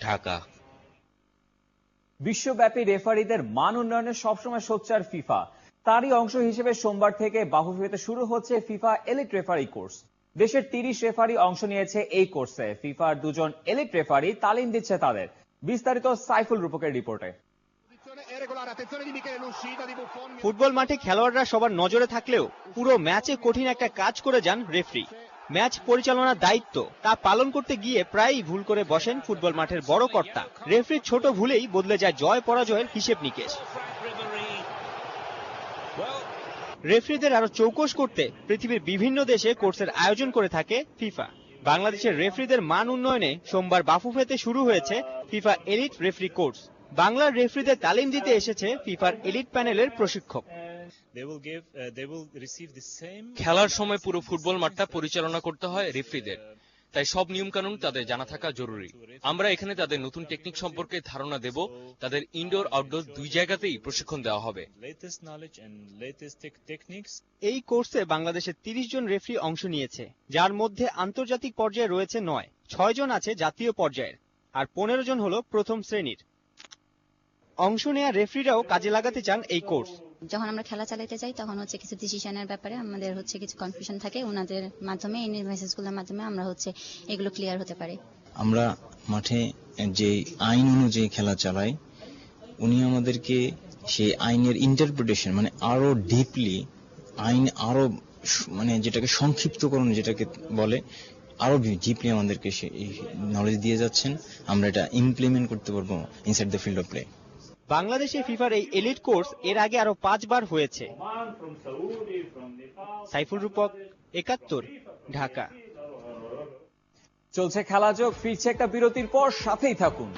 ঢাকা। বিশ্বব্যাপী রেফারিদের মান উন্নয়নে সবসময় সোচ্চার ফিফা। তারই অংশ হিসেবে সোমবার থেকে বাফুফেতে শুরু হচ্ছে ফিফা এলিট রেফারি কোর্স। দেশের 30 রেফারি অংশ নিয়েছে এই কোর্সে। ফিফার 2 জন এলিট রেফারি তালিম দিচ্ছে তাদের। বিস্তারিত সাইফুল রূপকের রিপোর্টে। ফুটবল মাঠে খেলোয়াড়রা সবার নজরে থাকলেও পুরো ম্যাচে কঠিন একটা কাজ করে যান রেফারি। ম্যাচ পরিচালনার দায়িত্ব তা পালন করতে গিয়ে প্রায়ই ভুল করে বসেন ফুটবল মাঠের বড় কর্তা। রেফারির ছোট ভুলেই বদলে যায় জয় পরাজয়ের হিসেব নিকেশ। রেফারিদের আরো চৌকস করতে পৃথিবীর বিভিন্ন দেশে কোর্সের আয়োজন করে থাকে ফিফা। বাংলাদেশের রেফারিদের মান উন্নয়নে সোমবার বাফুফেতে শুরু হয়েছে ফিফা এলিট রেফারি কোর্স। বাংলার রেফারিদের তালিম দিতে এসেছে ফিফার এলিট প্যানেলের প্রশিক্ষক। খেলার সময় পুরো ফুটবল মাঠটা পরিচালনা করতে হয় রেফারিদের, তাই সব নিয়মকানুন তাদের জানা থাকা জরুরি। আমরা এখানে তাদের নতুন টেকনিক সম্পর্কে ধারণা দেব। তাদের ইনডোর আউটডোর দুই জায়গাতেই প্রশিক্ষণ দেওয়া হবে। এই কোর্সে বাংলাদেশের 30 জন রেফারি অংশ নিয়েছে, যার মধ্যে আন্তর্জাতিক পর্যায়ে রয়েছে 9, 6 জন আছে জাতীয় পর্যায়ের, আর 15 জন হলো প্রথম শ্রেণীর। অংশ নেয়া রেফারিরাও কাজে লাগাতে চান এই কোর্স। যখন আমরা খেলা চালাতে যাই তখন কিছু ডিসিশনের ব্যাপারে আমাদের কিছু কনফিউশন থাকে, ওনাদের মাধ্যমে এই মেসেজগুলোর মাধ্যমে আমরা এগুলো ক্লিয়ার হতে পারি। আমরা মাঠে যে আইন অনুযায়ী খেলা চালাই, উনি আমাদেরকে সেই আইনের ইন্টারপ্রিটেশন আরো ডিপলি আইন আরো যেটাকে সংক্ষিপ্তকরণ যেটাকে বলে আরো ডিপলি আমাদেরকে সেই নলেজ দিয়ে যাচ্ছেন। আমরা এটা ইমপ্লিমেন্ট করতে পারবো inside the field of play. বাংলাদেশে ফিফার এই এলিট কোর্স এর আগে আরো 5 বার হয়েছে। সাইফুল রূপক, 71, ঢাকা। চলছে খেলা যোগ, ফিরছে একটা বিরতির পর, সাথেই থাকুন।